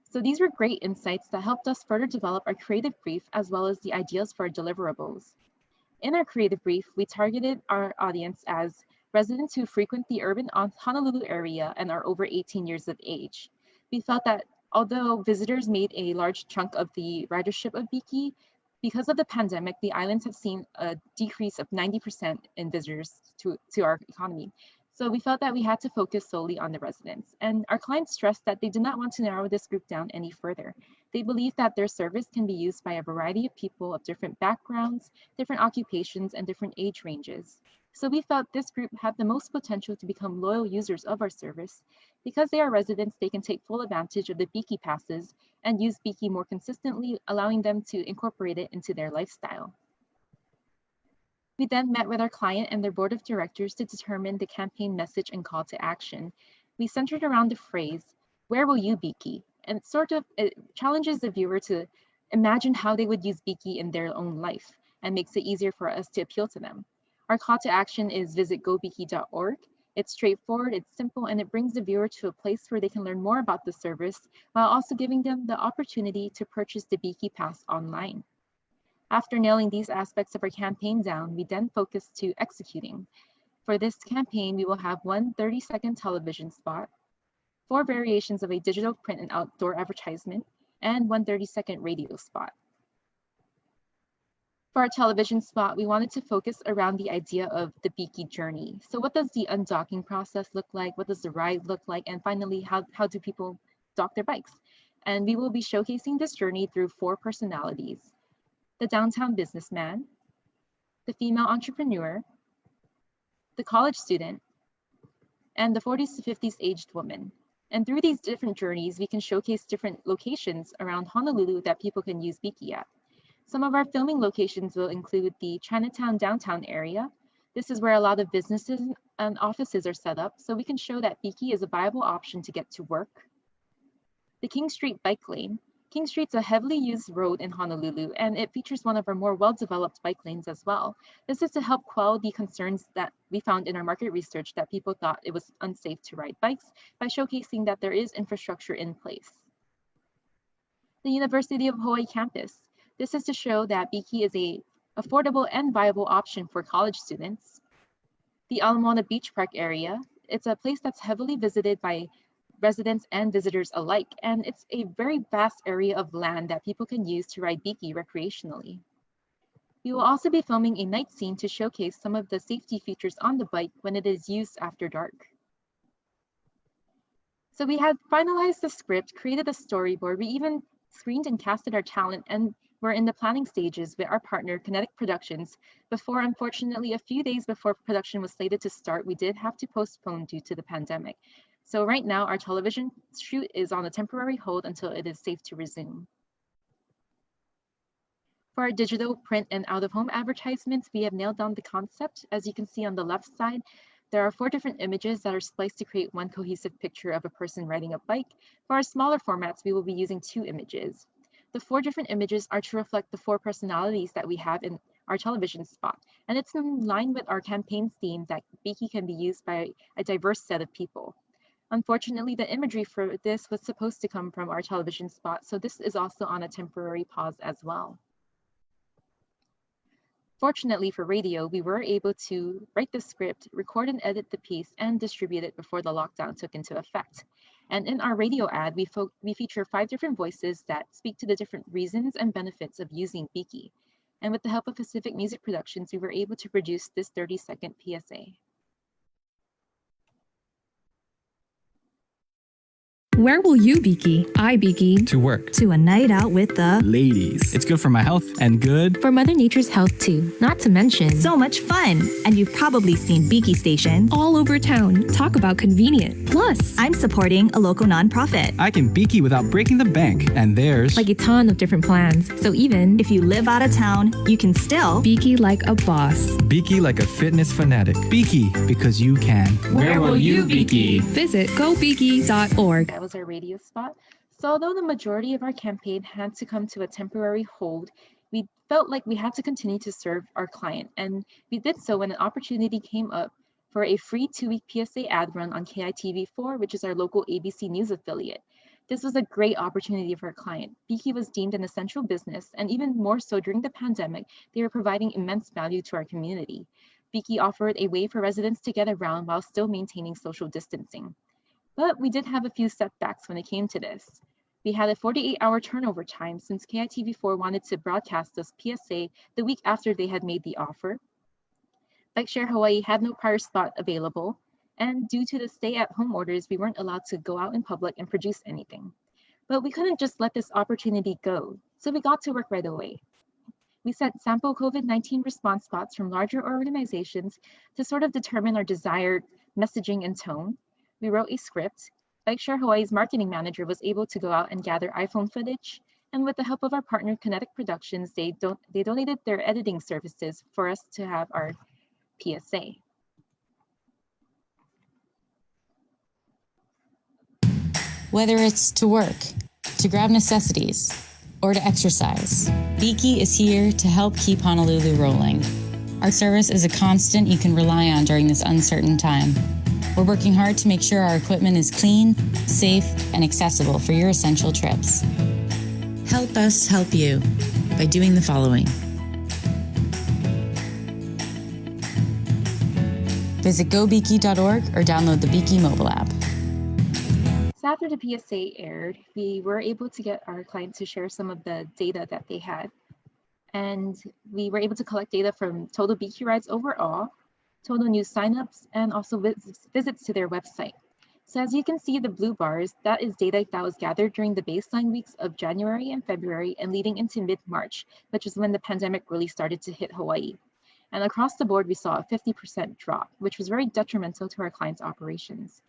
So these were great insights that helped us further develop our creative brief as well as the ideas for our deliverables. In our creative brief, we targeted our audience as residents who frequent the urban Honolulu area and are over 18 years of age. We felt that although visitors made a large chunk of the ridership of Beaky, because of the pandemic, the islands have seen a decrease of 90% in visitors to our economy. So we felt that we had to focus solely on the residents. And our clients stressed that they did not want to narrow this group down any further. They believe that their service can be used by a variety of people of different backgrounds, different occupations, and different age ranges. So we felt this group had the most potential to become loyal users of our service. Because they are residents, they can take full advantage of the Beaky passes and use Beaky more consistently, allowing them to incorporate it into their lifestyle. We then met with our client and their board of directors to determine the campaign message and call to action. We centered around the phrase, "Where will you Beaky?" And it challenges the viewer to imagine how they would use Beaky in their own life and makes it easier for us to appeal to them. Our call to action is visit gobeaky.org. It's straightforward, it's simple, and it brings the viewer to a place where they can learn more about the service while also giving them the opportunity to purchase the Beaky Pass online. After nailing these aspects of our campaign down, we then focused to executing. For this campaign, we will have one 30-second television spot, 4 variations of a digital print and outdoor advertisement, and one 30-second radio spot. For our television spot, we wanted to focus around the idea of the Beaky journey. So what does the undocking process look like? What does the ride look like? And finally, how do people dock their bikes? And we will be showcasing this journey through 4 personalities: the downtown businessman, the female entrepreneur, the college student, and the 40s to 50s aged woman. And through these different journeys, we can showcase different locations around Honolulu that people can use Beaky at. Some of our filming locations will include the Chinatown downtown area. This is where a lot of businesses and offices are set up, so we can show that Beaky is a viable option to get to work. The King Street bike lane. King Street's a heavily used road in Honolulu, and it features one of our more well-developed bike lanes as well. This is to help quell the concerns that we found in our market research that people thought it was unsafe to ride bikes by showcasing that there is infrastructure in place. The University of Hawaii campus. This is to show that Beaky is an affordable and viable option for college students. The Ala Moana Beach Park area. It's a place that's heavily visited by residents and visitors alike, and it's a very vast area of land that people can use to ride Beaky recreationally. We will also be filming a night scene to showcase some of the safety features on the bike when it is used after dark. So we had finalized the script, created a storyboard, we even screened and casted our talent, and we're in the planning stages with our partner, Kinetic Productions, before, unfortunately, a few days before production was slated to start, we did have to postpone due to the pandemic. So right now, our television shoot is on a temporary hold until it is safe to resume. For our digital, print, and out-of-home advertisements, we have nailed down the concept. As you can see on the left side, there are 4 different images that are spliced to create one cohesive picture of a person riding a bike. For our smaller formats, we will be using 2 images. The 4 different images are to reflect the 4 personalities that we have in our television spot. And it's in line with our campaign theme that Beaky can be used by a diverse set of people. Unfortunately, the imagery for this was supposed to come from our television spot, so this is also on a temporary pause as well. Fortunately for radio, we were able to write the script, record and edit the piece, and distribute it before the lockdown took into effect. And in our radio ad, we feature 5 different voices that speak to the different reasons and benefits of using Beaky. And with the help of Pacific Music Productions, we were able to produce this 30-second PSA. Where will you beaky? I beaky. To work. To a night out with the ladies. It's good for my health and good for Mother Nature's health too. Not to mention so much fun. And you've probably seen Beaky Station all over town. Talk about convenient. Plus, I'm supporting a local nonprofit. I can beaky without breaking the bank. And there's like a ton of different plans. So even if you live out of town, you can still beaky like a boss. Beaky like a fitness fanatic. Beaky because you can. Where will you beaky? Visit gobeaky.org. That was our radio spot. So although the majority of our campaign had to come to a temporary hold, we felt like we had to continue to serve our client. And we did so when an opportunity came up for a free 2-week PSA ad run on KITV4, which is our local ABC News affiliate. This was a great opportunity for our client. Beaky was deemed an essential business, and even more so during the pandemic, they were providing immense value to our community. Beaky offered a way for residents to get around while still maintaining social distancing. But we did have a few setbacks when it came to this. We had a 48-hour turnover time since KITV4 wanted to broadcast this PSA the week after they had made the offer. BikeShare Hawaii had no prior spot available, and due to the stay-at-home orders, we weren't allowed to go out in public and produce anything. But we couldn't just let this opportunity go, so we got to work right away. We sent sample COVID-19 response spots from larger organizations to sort of determine our desired messaging and tone. We wrote a script. BikeShare Hawaii's marketing manager was able to go out and gather iPhone footage. And with the help of our partner, Kinetic Productions, they donated their editing services for us to have our PSA. Whether it's to work, to grab necessities, or to exercise, Beaky is here to help keep Honolulu rolling. Our service is a constant you can rely on during this uncertain time. We're working hard to make sure our equipment is clean, safe, and accessible for your essential trips. Help us help you by doing the following. Visit gobeaky.org or download the Beaky mobile app. So after the PSA aired, we were able to get our client to share some of the data that they had. And we were able to collect data from total Beaky rides overall, total new signups, and also visits to their website. So as you can see, the blue bars, that is data that was gathered during the baseline weeks of January and February and leading into mid-March, which is when the pandemic really started to hit Hawaii. And across the board, we saw a 50% drop, which was very detrimental to our clients' operations.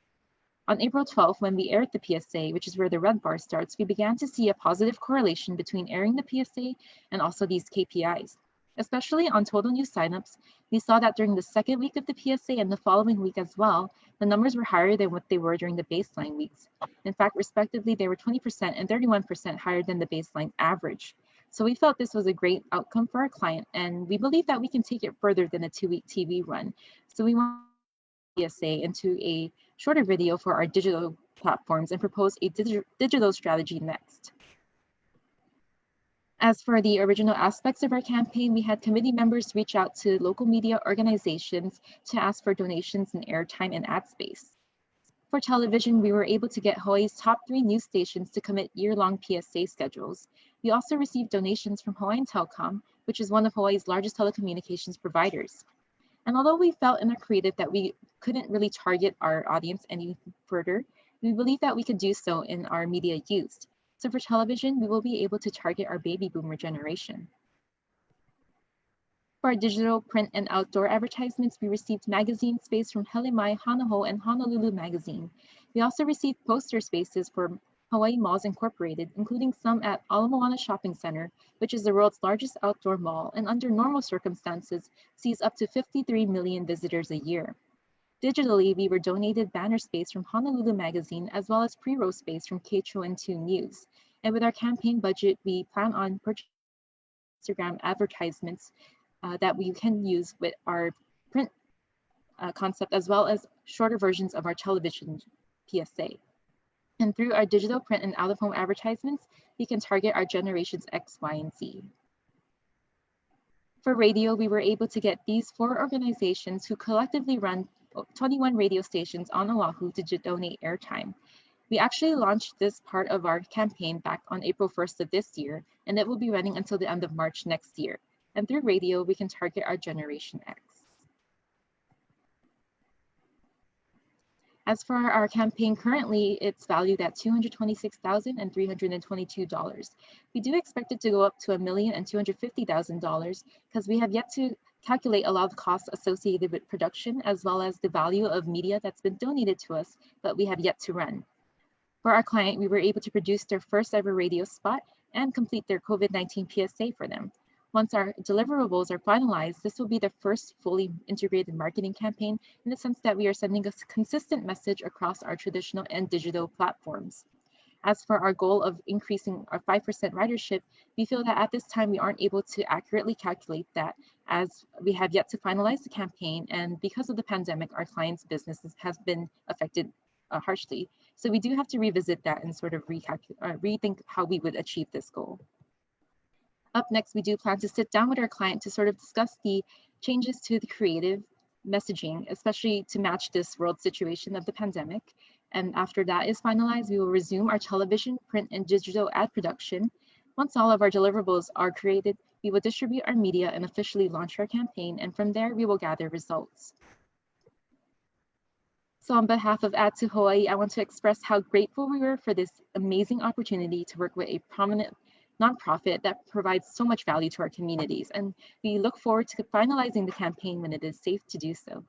On April 12th, when we aired the PSA, which is where the red bar starts, we began to see a positive correlation between airing the PSA and also these KPIs. Especially on total new signups, we saw that during the second week of the PSA and the following week as well, the numbers were higher than what they were during the baseline weeks. In fact, respectively, they were 20% and 31% higher than the baseline average. So we felt this was a great outcome for our client, and we believe that we can take it further than a 2-week TV run. So we want PSA into a shorter video for our digital platforms and propose a digital strategy next. As for the original aspects of our campaign, we had committee members reach out to local media organizations to ask for donations in airtime and ad space. For television, we were able to get Hawaii's top 3 news stations to commit year-long PSA schedules. We also received donations from Hawaiian Telecom, which is one of Hawaii's largest telecommunications providers. And although we felt in our creative that we couldn't really target our audience any further, we believe that we could do so in our media used. So for television, we will be able to target our baby boomer generation. For our digital, print, and outdoor advertisements, we received magazine space from Hele Mai, Hanaho, and Honolulu Magazine. We also received poster spaces for Hawaii Malls Incorporated, including some at Ala Moana Shopping Center, which is the world's largest outdoor mall, and under normal circumstances, sees up to 53 million visitors a year. Digitally, we were donated banner space from Honolulu Magazine, as well as pre-roll space from KHON2 News. And with our campaign budget, we plan on purchasing Instagram advertisements that we can use with our print concept, as well as shorter versions of our television PSA. And through our digital print and out-of-home advertisements, we can target our generations X, Y, and Z. For radio, we were able to get these 4 organizations who collectively run 21 radio stations on Oahu to donate airtime. We actually launched this part of our campaign back on April 1st of this year, and it will be running until the end of March next year. And through radio, we can target our Generation X. As for our campaign, currently it's valued at $226,322. We do expect it to go up to $1,250,000 because we have yet to calculate a lot of costs associated with production as well as the value of media that's been donated to us, but we have yet to run. For our client, we were able to produce their first ever radio spot and complete their COVID-19 PSA for them. Once our deliverables are finalized, this will be the first fully integrated marketing campaign in the sense that we are sending a consistent message across our traditional and digital platforms. As for our goal of increasing our 5% ridership, we feel that at this time we aren't able to accurately calculate that as we have yet to finalize the campaign, and because of the pandemic, our clients' businesses has been affected harshly. So we do have to revisit that and sort of rethink how we would achieve this goal. Up next, we do plan to sit down with our client to sort of discuss the changes to the creative messaging, especially to match this world situation of the pandemic. And after that is finalized, we will resume our television, print, and digital ad production. Once all of our deliverables are created, we will distribute our media and officially launch our campaign. And from there, we will gather results. So on behalf of Add to Hawaii, I want to express how grateful we were for this amazing opportunity to work with a prominent nonprofit that provides so much value to our communities. And we look forward to finalizing the campaign when it is safe to do so.